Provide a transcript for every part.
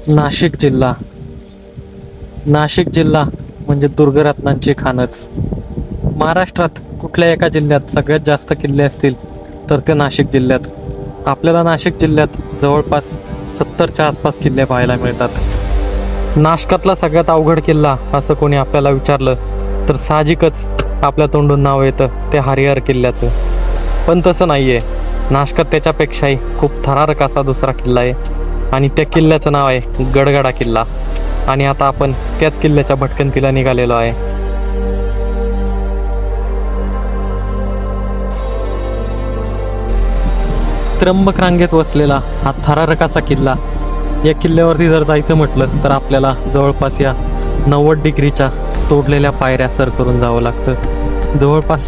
नाशिक जिल्हा. नाशिक जिल्हा म्हणजे दुर्गरत्नांची खाणच. महाराष्ट्रात कुठल्या एका जिल्ह्यात सगळ्यात जास्त किल्ले असतील तर ते नाशिक जिल्ह्यात. आपल्याला नाशिक जिल्ह्यात जवळपास 70च्या आसपास किल्ले पाहायला मिळतात. नाशकातला सगळ्यात अवघड किल्ला असं कोणी आपल्याला विचारलं तर साहजिकच आपल्या तोंडून नाव येतं ते हरिहर किल्ल्याचं. पण तसं नाही आहे. नाशकात त्याच्यापेक्षाही खूप थरारक असा दुसरा किल्ला आहे आणि त्या किल्ल्याचं नाव आहे गडगडा किल्ला. आणि आता आपण त्याच किल्ल्याच्या भटकंतीला निघालेलो आहे. त्र्यंबक रांगेत वसलेला हा थरारक असा किल्ला. या किल्ल्यावरती जर जायचं म्हटलं तर आपल्याला जवळपास या 90 डिग्रीच्या तोडलेल्या पायऱ्या सर करून जावं लागतं. जवळपास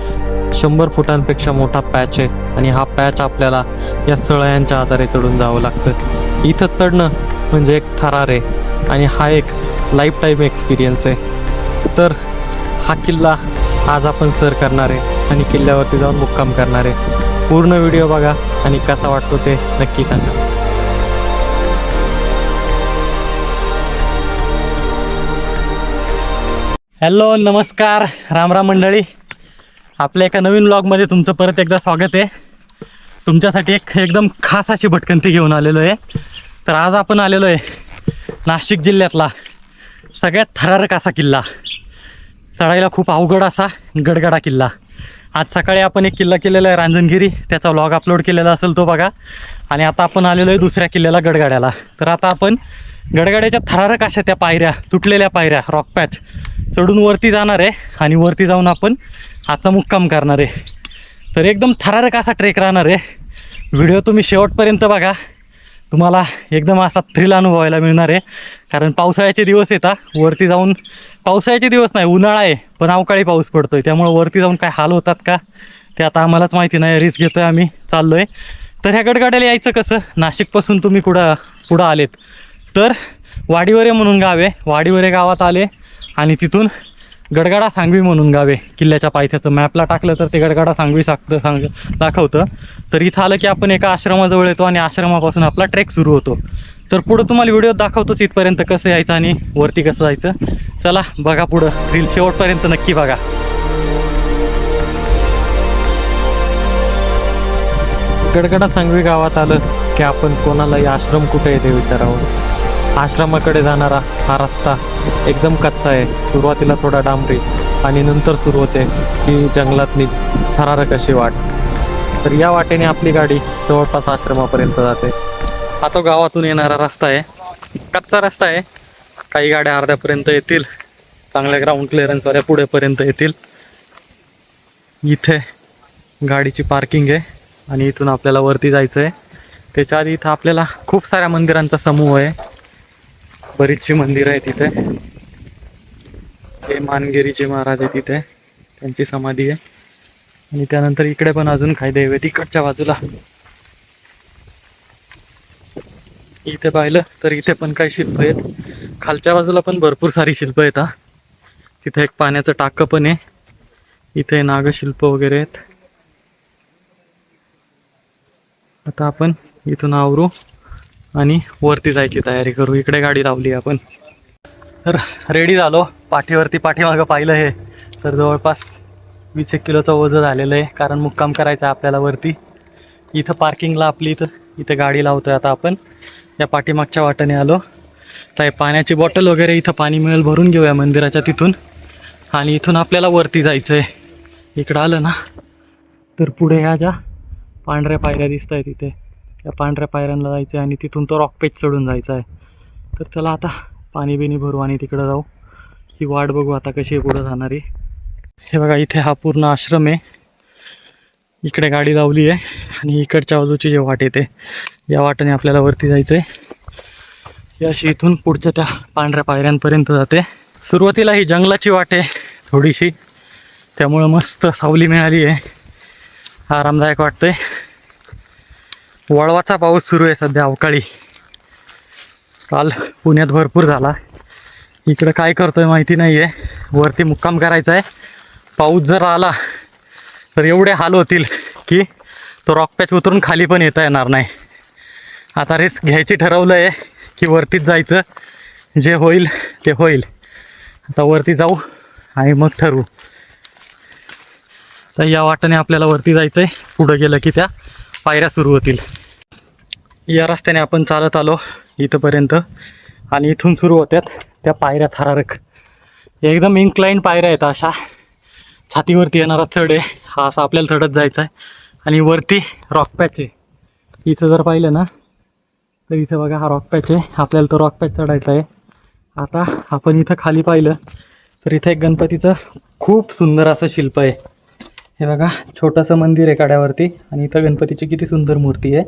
100 फुटांपेक्षा मोठा पॅच आहे आणि हा पॅच आपल्याला या सळयांच्या आधारे चढून जावं लागतं. इथं चढणं म्हणजे एक थरार आहे आणि हा एक लाईफ टाईम एक्सपिरियन्स आहे. तर हा किल्ला आज आपण सर करणार आहे आणि किल्ल्यावरती जाऊन मुक्काम करणार आहे. पूर्ण व्हिडिओ बघा आणि कसा वाटतो ते नक्की सांगा. हॅलो, नमस्कार, राम राम मंडळी. आपल्या एका नवीन व्लॉगमध्ये तुमचं परत एकदा स्वागत आहे. तुमच्यासाठी एक एकदम खास अशी भटकंती घेऊन आलेलो आहे. तर आज आपण आलेलो आहे नाशिक जिल्ह्यातला सगळ्यात थरारक असा किल्ला, चढायला खूप अवघड असा गडगडा किल्ला. आज सकाळी आपण एक किल्ला केलेला आहे रांजणगिरी, त्याचा व्लॉग अपलोड केलेला असेल तो बघा. आणि आता आपण आलेलो आहे दुसऱ्या किल्ल्याला गडगड्याला. तर आता आपण गडगड्याच्या थरारक अशा त्या पायऱ्या, तुटलेल्या पायऱ्या, रॉक पॅच चढून वरती जाणार आहे आणि वरती जाऊन आपण आजचा मुक्काम करणार आहे. तर एकदम थरारक असा ट्रेक राहणार आहे. व्हिडिओ तुम्ही शेवटपर्यंत बघा, तुम्हाला एकदम असा थ्रिल अनुभवायला मिळणार आहे. कारण पावसाळ्याचे दिवस येतात, वरती जाऊन पावसाळ्याचे दिवस नाही, उन्हाळा आहे पण अवकाळी पाऊस पडतोय, त्यामुळे वरती जाऊन काय हाल होतात का ते आता आम्हालाच माहिती नाही. रिस्क घेतोय आम्ही, चाललोय. तर ह्या गडगड्याला यायचं कसं, नाशिकपासून तुम्ही पुढं आलेत तर वाडीवरे म्हणून गाव आहे. वाडीवरे गावात आले आणि तिथून गडगडा सांगवी म्हणून गाव आहे किल्ल्याच्या पायथ्याचं. मॅपला टाकलं तर ते गडगडा सांगवी दाखवतं. तर इथं आलं की आपण एका आश्रमाजवळ येतो आणि आश्रमापासून आपला ट्रेक सुरू होतो. तर पुढं तुम्हाला व्हिडिओ दाखवतोच इथपर्यंत कसं यायचं आणि वरती कसं जायचं. चला बघा पुढं, रील शेवटपर्यंत नक्की बघा. गडगडा सांगवी गावात आलं की आपण कोणालाही आश्रम कुठे येते विचारावं. आश्रमाकडे जाणारा हा रस्ता एकदम कच्चा आहे. सुरुवातीला थोडा डांबरी आणि नंतर सुरू होते ही जंगलातली थरारक अशी वाट. तर या वाटेने आपली गाडी जवळपास आश्रमापर्यंत जाते. हा तो गावातून येणारा रस्ता आहे, कच्चा रस्ता आहे. काही गाड्या अर्ध्यापर्यंत येतील, चांगल्या ग्राउंड क्लिअरन्सवाल्या पुढेपर्यंत येतील. इथे गाडीची पार्किंग आहे आणि इथून आपल्याला वरती जायचं आहे. त्याच्या आधी इथं आपल्याला खूप साऱ्या मंदिरांचा समूह आहे. बरीचशी मंदिरं आहेत तिथे. हे मानगिरीचे महाराज आहे तिथे, त्यांची समाधी आहे. आणि त्यानंतर इकडे पण अजून काही देव आहेत इकडच्या बाजूला. इथे पाहिलं तर इथे पण काही शिल्प आहेत. खालच्या बाजूला पण भरपूर सारी शिल्प आहेत. तिथे एक पाण्याचं टाकं पण आहे. इथे नागशिल्प वगैरे आहेत. आता आपण इथून आवरू आणि वरती जायची तयारी करू. इकडे गाडी लावली आपण. तर रेडी झालो. पाठीमागं पाहिलं हे तर जवळपास 20 किलोचं वजन झालेलं आहे, कारण मुक्काम करायचं आहे आपल्याला वरती. इथं पार्किंगला आपली इथे गाडी लावतोय आता आपण. या पाठीमागच्या वाटेने आलो. तर पाण्याची बॉटल वगैरे इथं पाणी मिळेल भरून घेऊया मंदिराच्या तिथून. आणि इथून आपल्याला वरती जायचं आहे. इकडं आलं ना तर पुढे ह्या ज्या पांढऱ्या पायऱ्या दिसत आहेत तिथे, त्या पांढऱ्या पायऱ्यांना जायचं आहे आणि तिथून तो रॉक पेच चढून जायचा आहे. तर चला आता पाणी बिनी भरू आणि तिकडं जाऊ. ही वाट बघू आता कशी आहे पुढं जाणारी. हे बघा, इथे हा पूर्ण आश्रम आहे. इकडे गाडी लावली आहे आणि इकडच्या बाजूची जी वाट येते या वाटेने आपल्याला वरती जायचं आहे. ही अशी इथून पुढच्या त्या पांढऱ्या पायऱ्यांपर्यंत जाते. सुरुवातीला ही जंगलाची वाट आहे थोडीशी, त्यामुळं मस्त सावली मिळाली आहे, आरामदायक वाटतंय. वळवाचा पाऊस सुरू आहे सध्या, अवकाळी. काल पुण्यात भरपूर झाला. इकडं काय करतोय माहिती नाही आहे. वरती मुक्काम करायचा आहे. पाऊस जर आला तर एवढे हाल होतील की तो रॉक पॅच उतरून खाली पण येता येणार नाही. आता रिस्क घ्यायची ठरवलं आहे की वरतीच जायचं, जे होईल ते होईल. आता वरती जाऊ आणि मग ठरवू. तर या वाटेने आपल्याला वरती जायचं आहे. पुढं गेलं की त्या पायऱ्या सुरू होतील. या रस्त्याने आपण चालत आलो इथंपर्यंत आणि इथून सुरू होत्यात त्या पायऱ्या थरारक. एकदम इन्क्लाइंड पायऱ्या आहेत अशा. छातीवरती येणारा चढ आहे हा, असा आपल्याला चढत जायचा आहे. आणि वरती रॉक पॅच आहे. इथं जर पाहिलं ना तर इथं बघा हा रॉक पॅच आहे. आपल्याला तो रॉक पॅच चढायचा आहे. आता आपण इथं खाली पाहिलं तर इथं एक गणपतीचं खूप सुंदर असं शिल्प आहे. हे बघा छोटंसं मंदिर आहे कड्यावरती आणि इथं गणपतीची किती सुंदर मूर्ती आहे.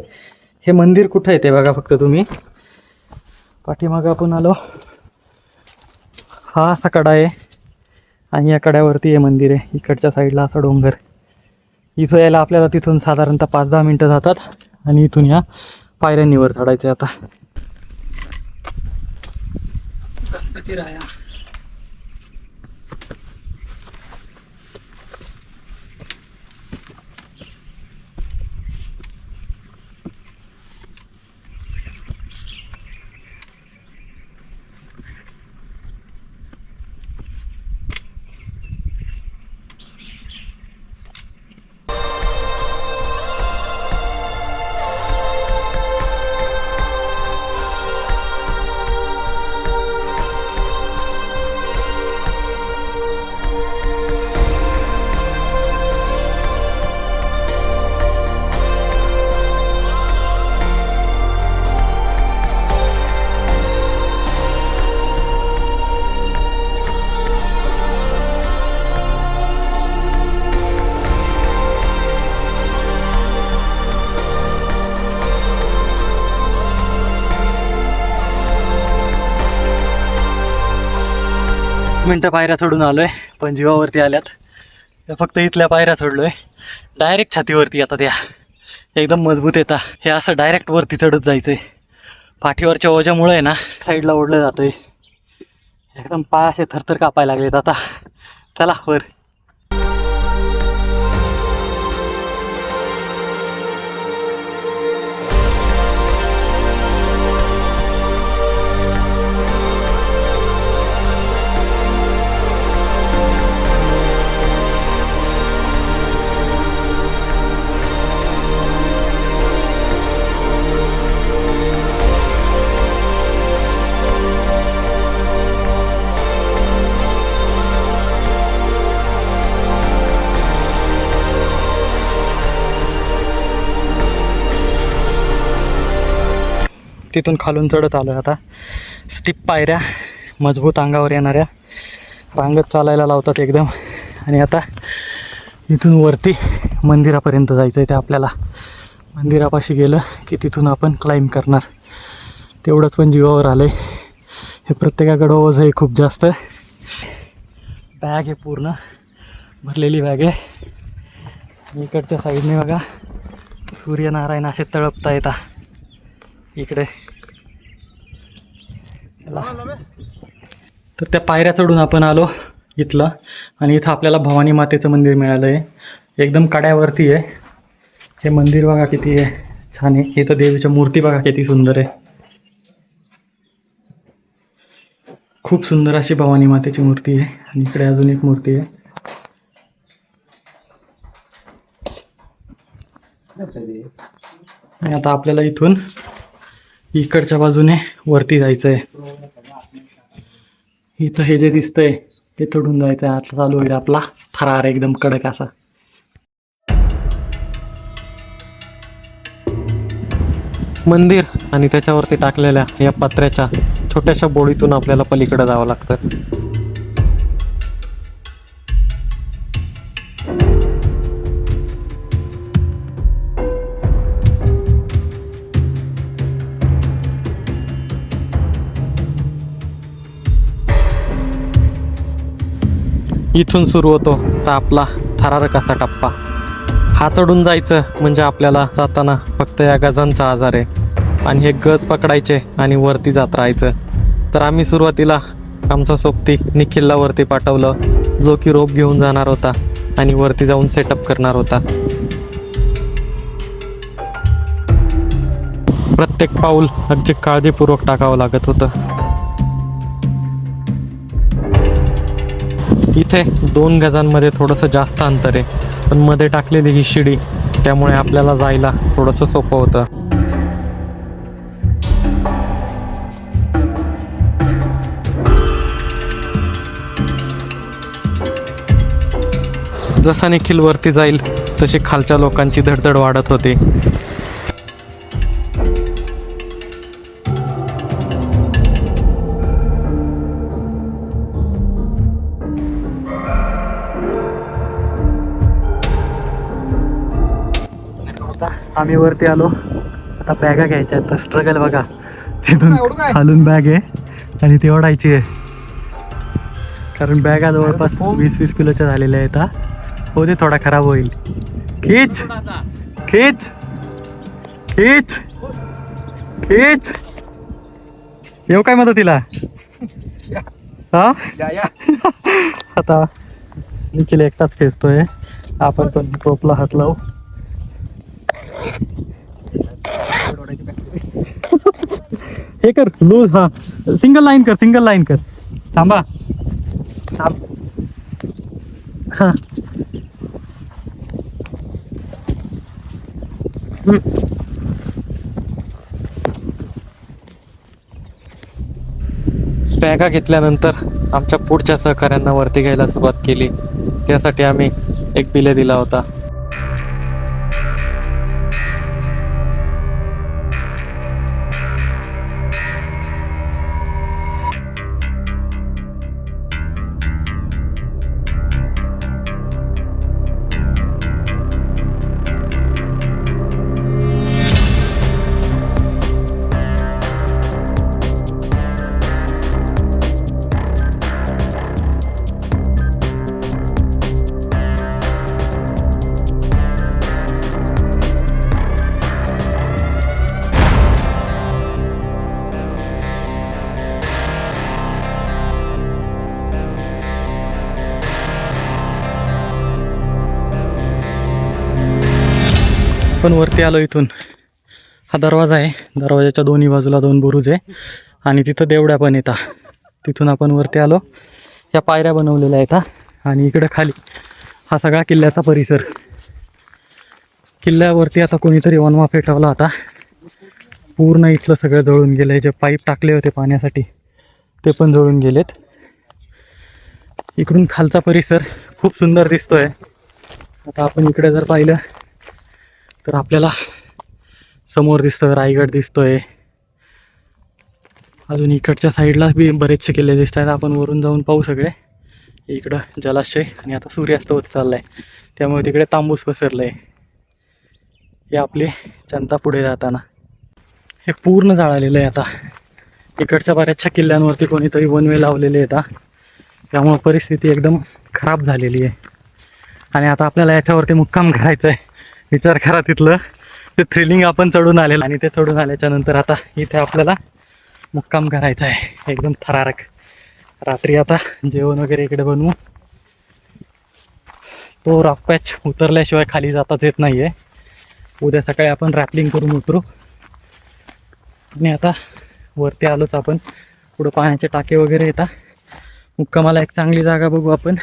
हे मंदिर कुठं आहे ते बघा फक्त तुम्ही. पाठीमागं आपण आलो, हा असा कडा आहे आणि या कड्यावरती हे मंदिर आहे. इकडच्या साईडला असा डोंगर. इथं यायला आपल्याला तिथून साधारणतः 5-10 मिनटं जातात आणि इथून या पायऱ्यांनीवर चढायचं आहे. आता गणपती राया. मिनटं पायऱ्या चढून आलोय पण जीवावरती आल्यात. फक्त इथल्या पायऱ्या चढलोय. डायरेक्ट छातीवरती आता त्या एकदम मजबूत येतात. हे असं डायरेक्ट वरती चढत जायचंय. पाठीवरच्या ओझ्यामुळे आहे ना साईडला ओढलं जातंय. एकदम पाय असे थरथर कापायला लागलेत आता. चला वर. तिथून खालून चढत आलो आता. स्टिप पायऱ्या, मजबूत अंगावर येणाऱ्या, रांगत चालायला लावतात एकदम. आणि आता इथून वरती मंदिरापर्यंत जायचं आहे. ते आपल्याला मंदिरापाशी गेलं की तिथून आपण क्लाइंब करणार. तेवढंच पण जीवावर आलं आहे. हे प्रत्येकाकडं ओझं आहे खूप जास्त. बॅग आहे पूर्ण भरलेली बॅग आहे. आणि इकडच्या साईडने बघा सूर्यनारायण असे तळपता येतात इकडे. तर त्या पायऱ्या चढून आपण आलो इथलं आणि इथं आपल्याला भवानी मातेचं मंदिर मिळालं आहे. एकदम कड्यावरती आहे हे मंदिर. बघा किती आहे छान आहे. इथं देवीच्या मूर्ती बघा किती सुंदर आहे. खूप सुंदर अशी भवानी मातेची मूर्ती आहे. आणि इकडे अजून एक मूर्ती आहे. आणि आता आपल्याला इथून इकडच्या बाजूने वरती जायचं आहे. इथं हे जे दिसतंय ते चढून जायचं आहे. आता चालू होईल आपला थरार एकदम कडक असा. मंदिर आणि त्याच्यावरती टाकलेल्या या पत्र्याच्या छोट्याशा बोळीतून आपल्याला पलीकडे जावं लागतं. इथून सुरू होतो तर आपला थरारक असा टप्पा. हा चढून जायचं म्हणजे आपल्याला जाताना फक्त या गजांचा आजार आहे आणि हे गज पकडायचे आणि वरती जात राहायचं. तर आम्ही सुरुवातीला आमचा सोबती निखिलला वरती पाठवलं, जो की रोप घेऊन जाणार होता आणि वरती जाऊन सेटअप करणार होता. प्रत्येक पाऊल अगदी काळजीपूर्वक टाकावं लागत होतं. इथे 2 गजांमध्ये थोडंसं जास्त अंतर आहे, पण मध्ये टाकलेली ही शिडी त्यामुळे आपल्याला जायला थोडंसं सोपं होतं. जसा निखिल वरती जाईल तशी खालच्या लोकांची धडधड वाढत होती. आम्ही वरती आलो. आता बॅगा घ्यायच्या आहेत. स्ट्रगल बघा, तिथून खालून बॅग आहे आणि ती ओढायची आहे, कारण बॅगा जवळपास 20-20 किलोच्या झालेल्या आहेत. हो ते थोडा खराब होईल. खीच खीच खीच खीच. येऊ काय मदतीला? हा आता निखिल एकटाच खेचतोय, आपण पण टोपला हात लावू. हे कर लूज. हा सिंगल लाईन कर, सिंगल लाईन कर. थांबा थांब. हा बॅगा घेतल्यानंतर आमच्या पुढच्या सहकाऱ्यांना वरती घ्यायला सुरुवात केली. त्यासाठी आम्ही एक बिले दिला होता. पण वरती आलो. इथून हा दरवाजा आहे, दरवाजाच्या दोन्ही बाजूला 2 बुरुज आहे आणि तिथं देवड्या पण येतात. तिथून आपण वरती आलो. या पायऱ्या बनवलेल्या आहेत आणि इकडं खाली हा सगळा किल्ल्याचा परिसर. किल्ल्यावरती आता कोणीतरी वनवा पेटवला होता. पूर्ण इथलं सगळं जळून गेलं. जे पाईप टाकले होते पाण्यासाठी ते पण जळून गेलेत. इकडून खालचा परिसर खूप सुंदर दिसतोय. आता आपण इकडे जर पाहिलं तर आपल्याला समोर दिसतोय रायगड दिसतोय. अजून इकडच्या साईडला बी बरेचसे किल्ले दिसत आहेत. आपण वरून जाऊन पाहू सगळे. इकडं जलाशय आणि आता सूर्यास्त होत चाललाय, त्यामुळे तिकडे तांबूस पसरलंय. हे आपले जनता पुढे जाताना हे पूर्ण जाळलेलं आहे. आता इकडच्या बऱ्याचशा किल्ल्यांवरती कोणीतरी वनवे लावलेले आहेत, त्यामुळे परिस्थिती एकदम खराब झालेली आहे. आणि आता आपल्याला याच्यावरती मुक्काम करायचा आहे. विचार करा, तिथलं ते थ्रिलिंग आपण चढून आलेलं आणि ते चढून आल्याच्या नंतर आता इथे आपल्याला मुक्काम करायचा आहे एकदम थरारक. रात्री आता जेवण वगैरे इकडे बनवू. तो रॉक पॅच उतरल्याशिवाय खाली जाताच येत नाही आहे. उद्या सकाळी आपण रॅपलिंग करून उतरू. आणि आता वरती आलोच आपण. पुढं पाण्याचे टाके वगैरे येतात. मुक्कामाला एक चांगली जागा बघू आपण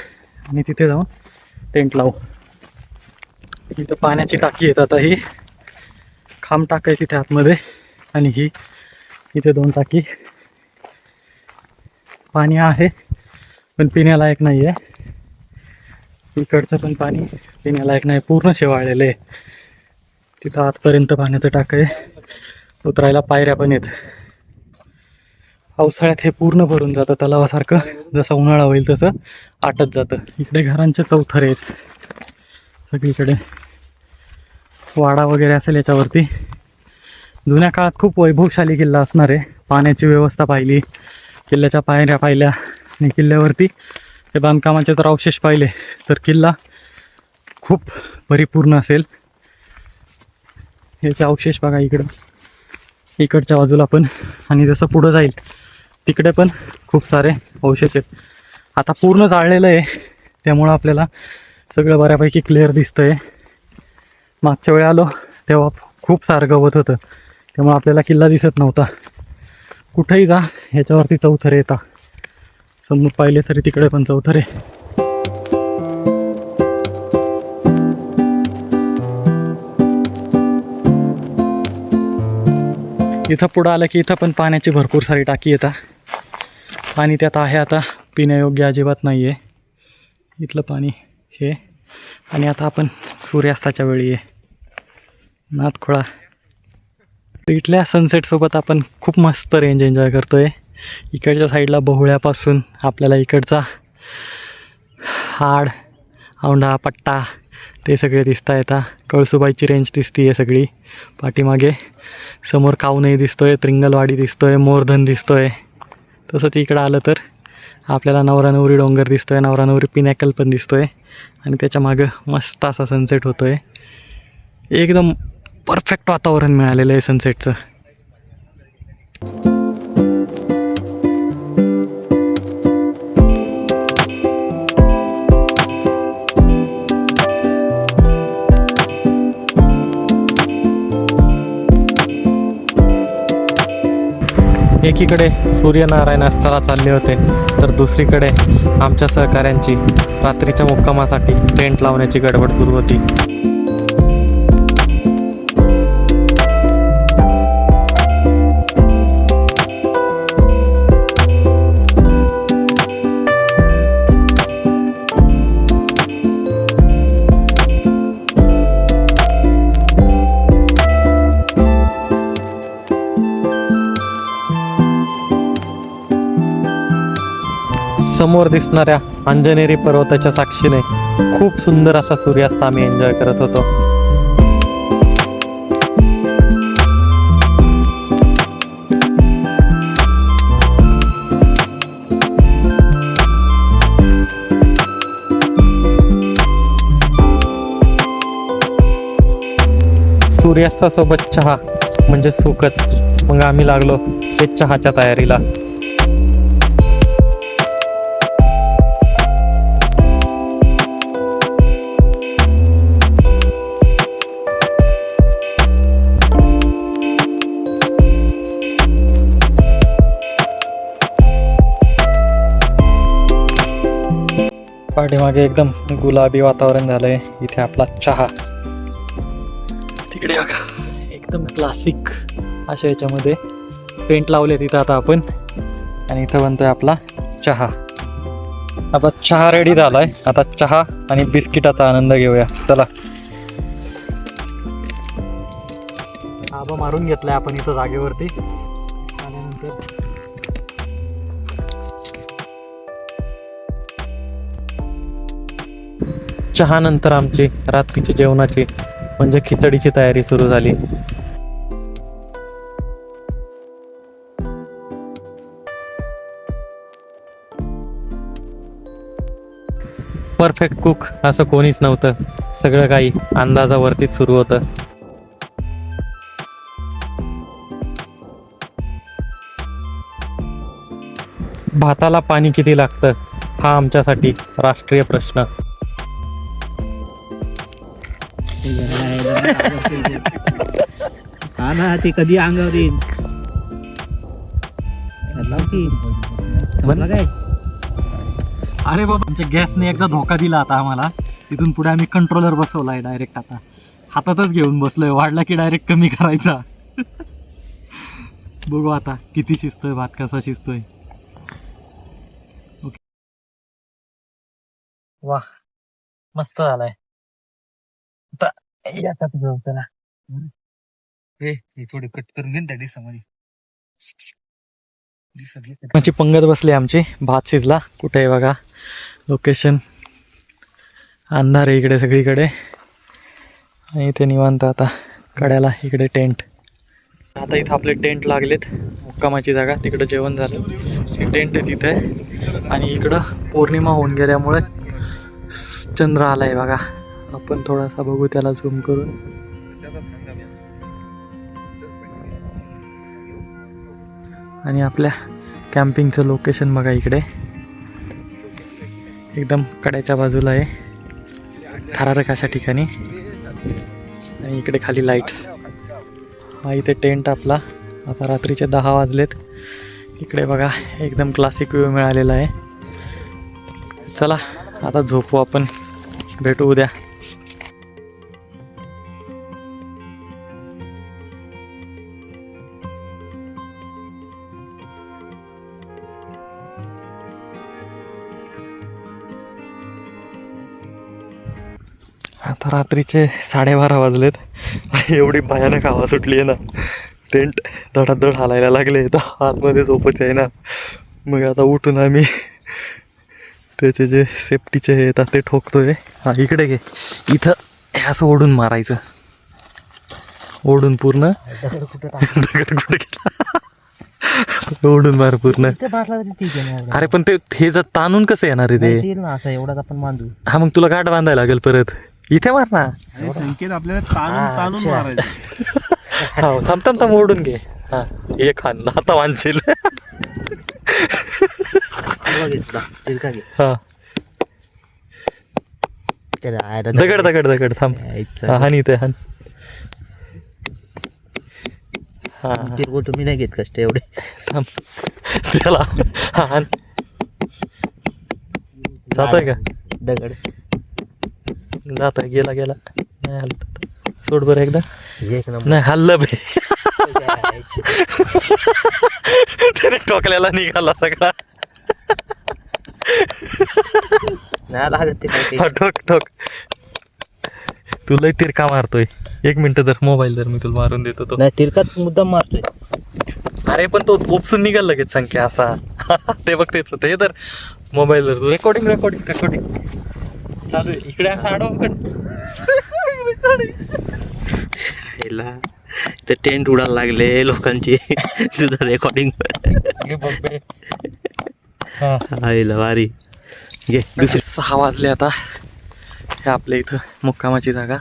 आणि तिथे जाऊन टेंट लावू. इथं पाण्याची टाकी येतात. ही खांब टाक आहे तिथे आतमध्ये आणि ही इथे 2 टाकी. पाणी आहे पण पिण्यालायक नाही आहे. इकडचं पण पाणी पिण्यालायक नाही, पूर्ण शेवाळलेलं आहे. तिथं आतपर्यंत पाण्याचं टाक आहे. उतरायला पायऱ्या पण आहेत. पावसाळ्यात हे पूर्ण भरून जातं तलावासारखं. जसं उन्हाळा होईल तसं आटत जातं. इकडे घरांचे चौथरे आहेत सगळीकडे. वाडा वगैरे असेल याच्यावरती. जुन्या काळात खूप वैभवशाली किल्ला असणार आहे. पाण्याची व्यवस्था पाहिली, किल्ल्याच्या पायऱ्या पाहिल्या आणि किल्ल्यावरती ते बांधकामाचे तर अवशेष पाहिले तर किल्ला खूप परिपूर्ण असेल. याचे अवशेष बघा इकडं, इकडच्या बाजूला पण. आणि जसं पुढं जाईल तिकडे पण खूप सारे अवशेष आहेत. आता पूर्ण जाळलेलं आहे त्यामुळं आपल्याला सगळं बऱ्यापैकी क्लिअर दिसतंय. मागच्या वेळी आलो तेव्हा खूप सारं गवत होतं, त्यामुळे आपल्याला किल्ला दिसत नव्हता. कुठेही जा ह्याच्यावरती चौथरे येतात. समोर पाहिले तरी तिकडे पण चौथरे. इथं पुढं आलं की इथं पण पाण्याची भरपूर सारी टाकी येतात. पाणी त्यात आहे आता पिण्यायोग्य अजिबात नाही आहे इथलं पाणी हे. आणि आता आपण सूर्यास्ताच्या वेळी आहे नाथखोळा. इथल्या सनसेटसोबत आपण खूप मस्त रेंज एन्जॉय करतो आहे. इकडच्या साईडला बहुळ्यापासून आपल्याला इकडचा हाड औंढा पट्टा ते सगळे दिसता येतात. कळसुबाईची रेंज दिसती आहे सगळी पाठीमागे. समोर कावनई दिसतो आहे, त्रिंगलवाडी दिसतो आहे, मोरधन दिसतो आहे. तसंच इकडं आलं तर आपल्याला नवरानवरी डोंगर दिसतो आहे, नवरानवरी पिनॅकल पण दिसतो आहे. आणि त्याच्या मागं मस्त असा सनसेट होतो आहे. एकदम परफेक्ट वातावरण मिळालेलं आहे सनसेटचं. एकीकडे सूर्यनारायण अस्ताला चालले होते तर दुसरीकडे आमच्या सहकाऱ्यांची रात्रीच्या मुक्कामासाठी टेंट लावण्याची गडबड सुरू होती. समोर दिसणाऱ्या अंजनेरी पर्वताच्या साक्षीने खूप सुंदर असा सूर्यास्त आम्ही एन्जॉय करत होतो. सूर्यास्तासोबत चहा म्हणजे सुखच. मग आम्ही लागलो ते चहाच्या तयारीला. पाठीमागे एकदम गुलाबी वातावरण झालंय. इथे आपला चहा तिकडे बघा एकदम क्लासिक अशा याच्यामध्ये पेंट लावले तिथं आता आपण. आणि इथं बनतोय आपला चहा. आता चहा रेडी झालाय. आता चहा आणि बिस्किटाचा आनंद घेऊया. चला. आबा मारून घेतलाय आपण इथं जागेवरती. त्यानंतर चहा नंतर आमची रात्रीची जेवणाची म्हणजे खिचडीची तयारी सुरू झाली. परफेक्ट कुक असं कोणीच नव्हतं. सगळं काही अंदाजावरतीच सुरू होतं. भाताला पाणी किती लागतं हा आमच्यासाठी राष्ट्रीय प्रश्न. हा ना, ते कधी अंगावर येईल. काय अरे बाबा आमच्या गॅसने एकदा धोका दिला आता आम्हाला. तिथून पुढे आम्ही कंट्रोलर बसवलाय डायरेक्ट. आता हातातच घेऊन बसलोय. वाढला की डायरेक्ट कमी करायचा. बघू आता किती शिजतोय भात, कसा शिजतोय. ओके. वा मस्त झालाय. आता याच्यात घेऊ त्याला. थोडी कट करून घेईन त्या डिसामध्ये. माझी पंगत बसली आमची. भात शिजला. कुठे आहे बघा लोकेशन. अंधार आहे इकडे सगळीकडे. आणि इथे निवांत आता कड्याला इकडे टेंट. आता इथं आपले टेंट लागलेत. मुक्कामाची जागा तिकडं जेवण झालं. हे टेंट आहे तिथे. आणि इकडं पौर्णिमा होऊन गेल्यामुळे चंद्र आलाय बघा. आपण थोडासा बघू त्याला झूम करून. आणि आपल्या कॅम्पिंगचं लोकेशन बघा इकडे एकदम कड्याच्या बाजूला आहे. थरारक अशा ठिकाणी. आणि इकडे खाली लाईट्स. हा इथे टेंट आपला. आता रात्रीचे 10 वाजलेत. इकडे बघा एकदम क्लासिक व्ह्यू मिळालेला आहे. चला आता झोपू आपण, भेटू उद्या. आता रात्रीचे 12:30 वाजलेत. एवढी भयानक हवा सुटली आहे ना, टेंट धडाधड हालायला लागले. तर आतमध्ये झोपच आहे ना. मग आता उठून आम्ही त्याचे जे सेफ्टीचे हे येतात ते ठोकतोय. हा इकडे घे, इथं हे असं ओढून मारायचं, ओढून पूर्ण. दगड कुठे गेला? ओढून मार पूर्ण. अरे पण ते हे जर ताणून कसं येणार आहे ते? असं एवढाच आपण बांधू. हा मग तुला गाठ बांधायला लागेल परत. इथे मार ना. संकेत आपल्याला ताणून मारायचं. हो थांब थांब थांब, ओढून घे. हा हे खान आता वांचशील. हा दगड दगड दगड थांब. हान इथे हान. हा तुम्ही नाही घेत कष्ट एवढे. थांब त्याला. हा हान. जातोय का? दगड जातोय. गेला गेला. नाही हलत. सोड बरं एकदा. एक नंबर. नाही हल्लं बे. त्याने टोकल्याला निघाला सगळा. नाही लागत ते काही. हा, ठोक ठोक. तुला तिरका मारतोय. 1 मिनिट तर मोबाईल तर मी तुला मारून देतो तो. नाही तिरकाच मुद्दाम मारतोय. अरे पण तो उपसून निघाल लगेच संख्या असा. ते बघ तेच होतं. हे तर मोबाईल तर तू रेकॉर्डिंग रेकॉर्डिंग रेकॉर्डिंग चालू आहे. इकडे असं आडवा ते टेंट उडायला लागले लोकांची. तुझं रेकॉर्डिंग वारी घे. दुसरे 6 वाजले आता. हे आपल्या इथं मुक्कामाची जागा.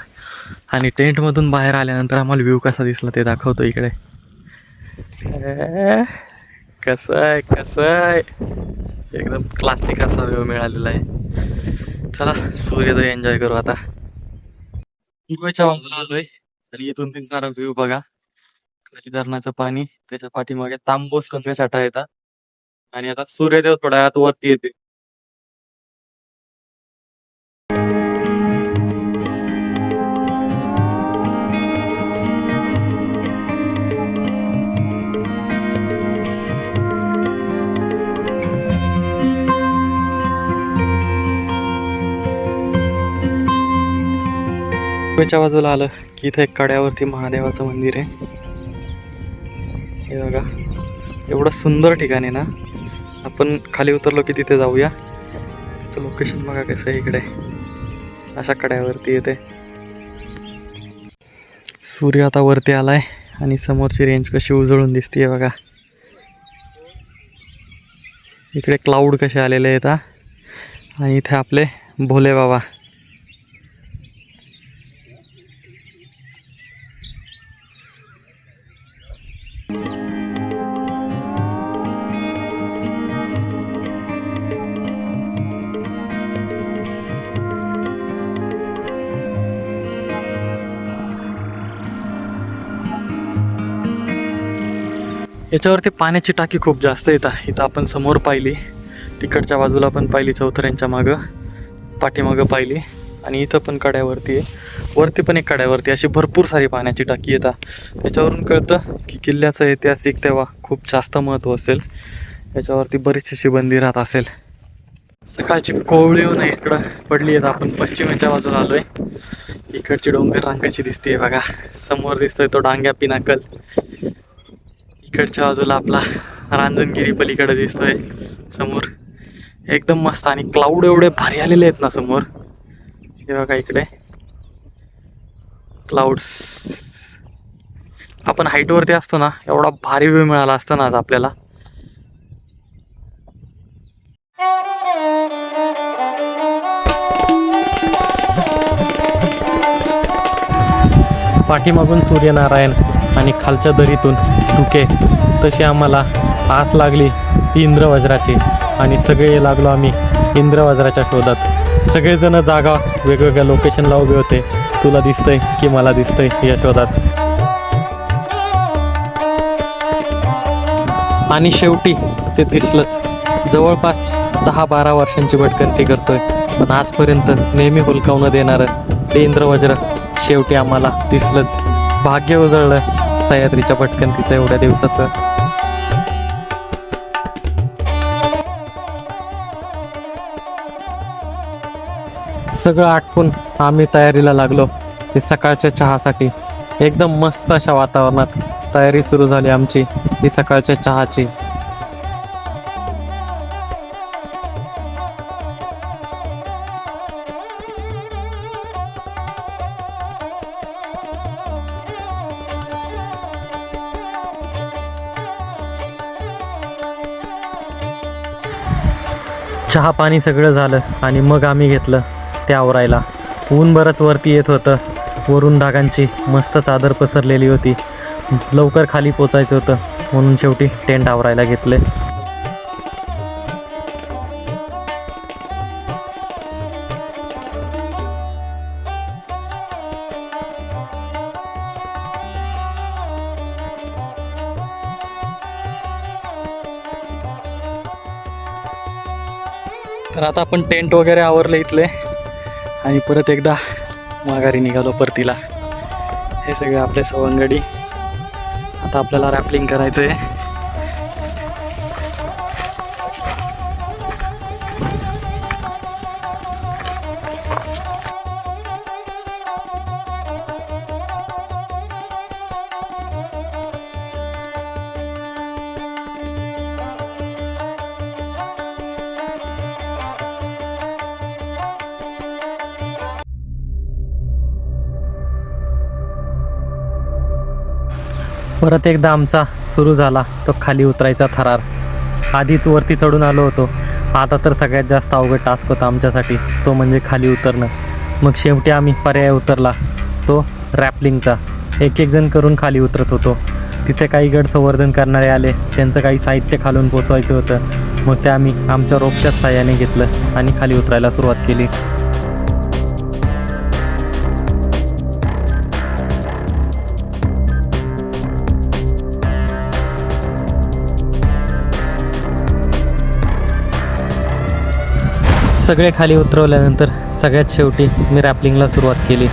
आणि टेंटमधून बाहेर आल्यानंतर आम्हाला व्ह्यू कसा दिसला ते दाखवतो. इकडे कसं आहे कसं आहे, एकदम क्लासिक असा व्ह्यू मिळालेला आहे. चला सूर्योदय एन्जॉय करू आता. पूर्वेच्या बाजूला आलोय आणि इथून दिसणारा व्ह्यू बघा. खाली धरणाचं पाणी, त्याच्या पाठीमागे तांबूस कंदच्या छाटा येतात. आणि आता सूर्यदेव थोड्या वेळात वरती येते. च्या बाजूला आलं की इथे एक कड्यावरती महादेवाचं मंदिर आहे. हे बघा एवढं सुंदर ठिकाण आहे ना. आपण खाली उतरलो की तिथे जाऊया. त्याचं लोकेशन बघा कसं आहे. इकडे अशा कड्यावरती येते. सूर्य आता वरती आलाय आणि समोरची रेंज कशी उजळून दिसते बघा. इकडे क्लाउड कसे आलेले आहेत. आणि इथे आपले भोले बाबा. याच्यावरती पाण्याची टाकी खूप जास्त येतात. इथं आपण समोर पाहिली, तिकडच्या बाजूला पण पाहिली, चौथऱ्यांच्या मागं पाठीमागं पाहिली. आणि इथं पण कड्यावरती आहे. वरती पण एक कड्यावरती अशी भरपूर सारी पाण्याची टाकी येतात. त्याच्यावरून कळतं की किल्ल्याचं ऐतिहासिक तेव्हा खूप जास्त महत्त्व असेल. याच्यावरती बरीचशी शिबंदी राहत असेल. सकाळची कोवळी येऊन इकडं पडली आहेत. आपण पश्चिमेच्या बाजूला आलोय. इकडची डोंगर रांग कशी दिसते बघा. समोर दिसतोय तो डांग्या पिनाकल. इकडच्या बाजूला आपला रांजणगिरी पलीकडे दिसतोय समोर. एकदम मस्त. आणि क्लाउड एवढे भारी आलेले आहेत ना समोर. हे बघा इकडे क्लाउड्स. आपण हाईटवरती असतो ना, एवढा भारी व्ह्यू मिळाला असता ना आज आपल्याला. पाठीमागून सूर्यनारायण आणि खालच्या दरीतून धुके. तशी आम्हाला आस लागली ती इंद्रवज्राची. आणि सगळे लागलो आम्ही इंद्रवज्राच्या शोधात. सगळेजण जागा वेगवेगळ्या लोकेशनला उभे होते. तुला दिसतंय की मला दिसतंय या शोधात. आणि शेवटी ते दिसलंच. जवळपास 10-12 वर्षांची भटकंती करतोय, पण आजपर्यंत नेहमी हुलकावणं देणारं ते इंद्रवज्र शेवटी आम्हाला दिसलंच. भाग्य उजळलं सह्याद्रीच्या भटकंतीचं एवढ्या दिवसाचं. सगळं आटपून आम्ही तयारीला लागलो ते सकाळच्या चहासाठी. एकदम मस्त अशा वातावरणात तयारी सुरू झाली आमची ती सकाळच्या चहाची. चहा पाणी सगळं झालं आणि मग आम्ही घेतलं ते आवरायला. ऊन बरंच वरती येत होतं, वरून ढगांची मस्त चादर पसरलेली होती. लवकर खाली पोचायचं होतं म्हणून शेवटी टेंट आवरायला घेतले. तर आता आपण टेंट वगैरे आवरले इथले आणि परत एकदा माघारी निघालो परतीला. हे सगळे आपले सवंगडी. आता आपल्याला रॅपलिंग करायचं आहे. परत एकदा आमचा सुरू झाला तो खाली उतरायचा थरार. आधीच वरती चढून आलो होतो, आता तर सगळ्यात जास्त अवघड टास्क होता आमच्यासाठी, तो म्हणजे खाली उतरणं. मग शेवटी आम्ही पर्याय उतरला तो रॅपलिंगचा. एक एक जण करून खाली उतरत होतो. तिथे काही गड संवर्धन करणारे आले, त्यांचं काही साहित्य खालून पोचवायचं होतं. मग ते आम्ही आमच्या रोपच्याच साह्याने घेतलं आणि खाली उतरायला सुरुवात केली. सगळे खाली उतरवल्यानंतर सगळ्यात शेवटी मी रॅपलिंगला सुरुवात केली.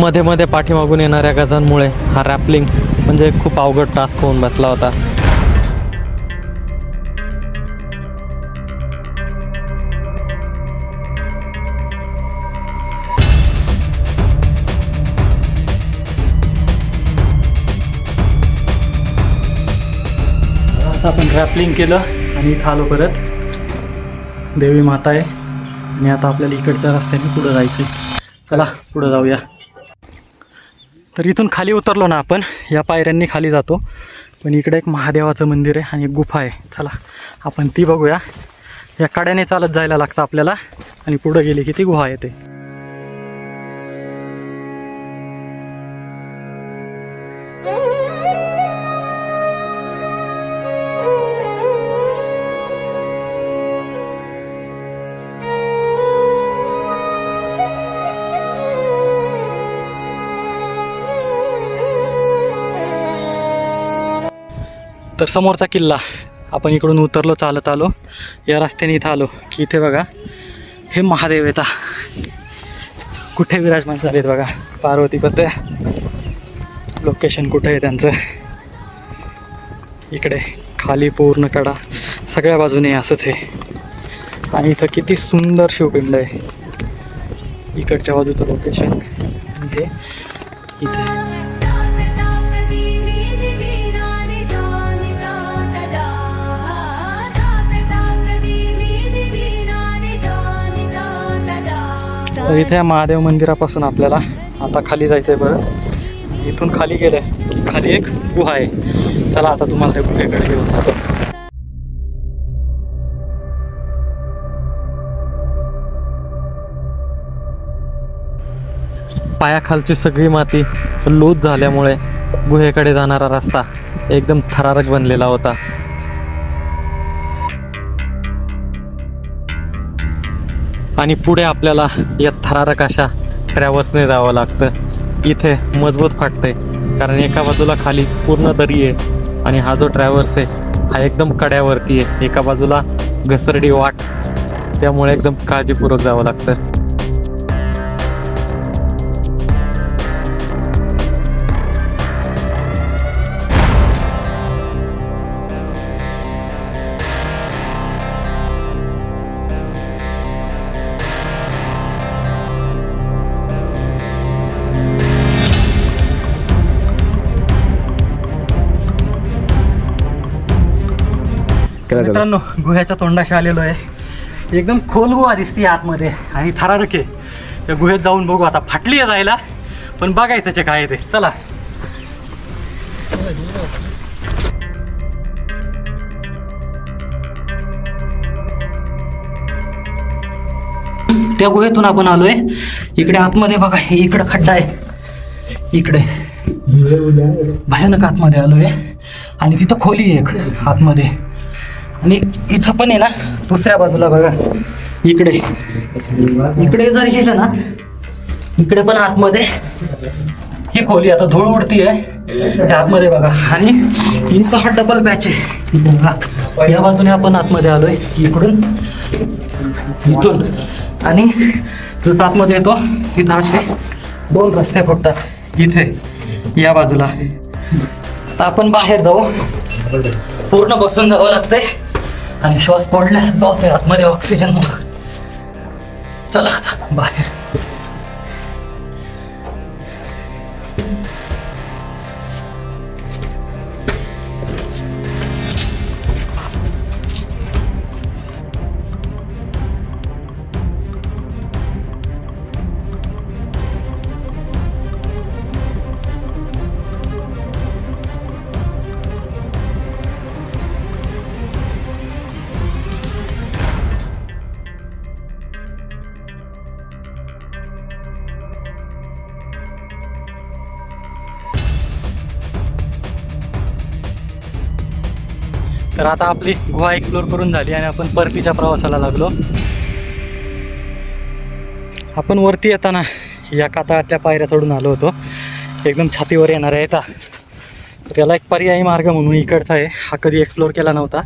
मध्ये मध्ये पाठीमागून येणाऱ्या गजांमुळे हा रॅपलिंग म्हणजे खूप अवघड टास्क होऊन बसला होता. आता आपण रॅपलिंग केलं आणि इथं आलो परत. देवी माता आहे आणि आता आपल्याला इकडच्या रस्त्याने पुढं जायचं. चला पुढं जाऊया. तर इथून खाली उतरलो ना आपण, या पायऱ्यांनी खाली जातो. पण इकडे एक महादेवाचं मंदिर आहे आणि एक गुफा आहे. चला आपण ती बघूया. या कड्याने चालत जायला लागतं आपल्याला आणि पुढं गेली की ती गुहा येते. तर समोरचा किल्ला, आपण इकडून उतरलो, चालत आलो, या रस्त्याने इथं आलो की इथे बघा हे महादेव येतात. कुठे विराजमान झालेत बघा, पार्वती पत्या. लोकेशन कुठे आहे त्यांचं, इकडे खाली पूर्ण कडा, सगळ्या बाजूने असंच आहे. आणि इथं किती सुंदर शिवपिंड आहे. इकडच्या बाजूचं लोकेशन आणि हे इथे. तर इथे या महादेव मंदिरापासून आपल्याला आता खाली जायचं आहे. बरं इथून खाली गेलं की खाली एक गुहा आहे. चला आता तुम्हाला त्या गुहेकडे घेऊन जातो. पायाखालची सगळी माती लूज झाल्यामुळे गुहेकडे जाणारा रस्ता एकदम थरारक बनलेला होता. आणि पुढे आपल्याला या थरारक अशा ट्रॅव्हल्सने जावं लागतं. इथे मजबूत फाटतंय कारण एका बाजूला खाली पूर्ण दरी आहे आणि हा जो ट्रॅव्हल्स आहे हा एकदम कड्यावरती आहे. एका बाजूला घसरडी वाट, त्यामुळे एकदम काळजीपूर्वक जावं लागतं. मित्रांनो, गुह्याच्या तोंडाशी आलेलो आहे. एकदम खोल गुहा दिसते आतमध्ये आणि थरारक आहे. त्या गुहेत जाऊन बघू. आता फाटली आहे जायला, पण बघायचं काय आहे ते. चला. त्या गुहेतून आपण आलोय. इकडे आतमध्ये बघा, इकडं खड्डा आहे. इकडे भयानक आतमध्ये आलोय आणि तिथं खोली आहे एक आतमध्ये. आणि इथं पण आहे ना, दुसऱ्या बाजूला बघा, इकडे जर गेलं ना, इकडे पण आतमध्ये ही खोली. आता धूळ उडती आहे आतमध्ये बघा. आणि इथं हा डबल पॅच आहे. बघा, या बाजूने आपण आतमध्ये आलोय, इथून. आणि जसं आतमध्ये येतो तिथं असे 2 रस्ते फुटतात. इथे या बाजूला. आता आपण बाहेर जाऊ. पूर्ण बसून जावं लागतंय आणि श्वास पडला पावतोय आतमध्ये ऑक्सिजन. चला आता बाहेर. तर आता आपली गुहा एक्सप्लोर करून झाली आणि आपण परतीच्या प्रवासाला लागलो. आपण वरती येताना या कातळातल्या पायऱ्या चढून आलो होतो. एकदम छातीवर येणाऱ्या येतात. तर याला एक पर्यायी मार्ग म्हणून इकडचा आहे. हा कधी एक्सप्लोर केला नव्हता.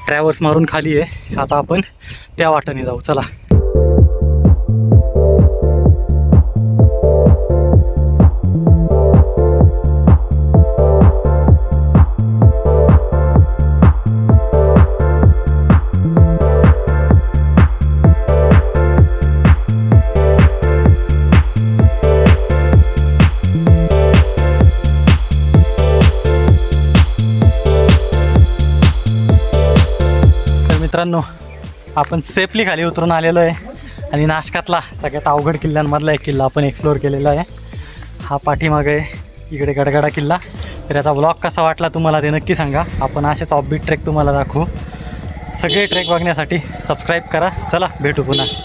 ट्रॅव्हल्स मारून खाली आहे. आता आपण त्या वाटेने जाऊ. चला. मित्रांनो, आपण सेफली खाली उतरून आलेलो आहे आणि नाशकातला सगळ्यात अवघड किल्ल्यांमधला एक किल्ला आपण एक्सप्लोअर केलेला आहे. हा पाठीमागे आहे, इकडे गडगडा किल्ला. तर याचा ब्लॉग कसा वाटला तुम्हाला ते नक्की सांगा. आपण असेच ऑफबीट ट्रेक तुम्हाला दाखवू. सगळे ट्रेक बघण्यासाठी सबस्क्राईब करा. चला, भेटू पुन्हा.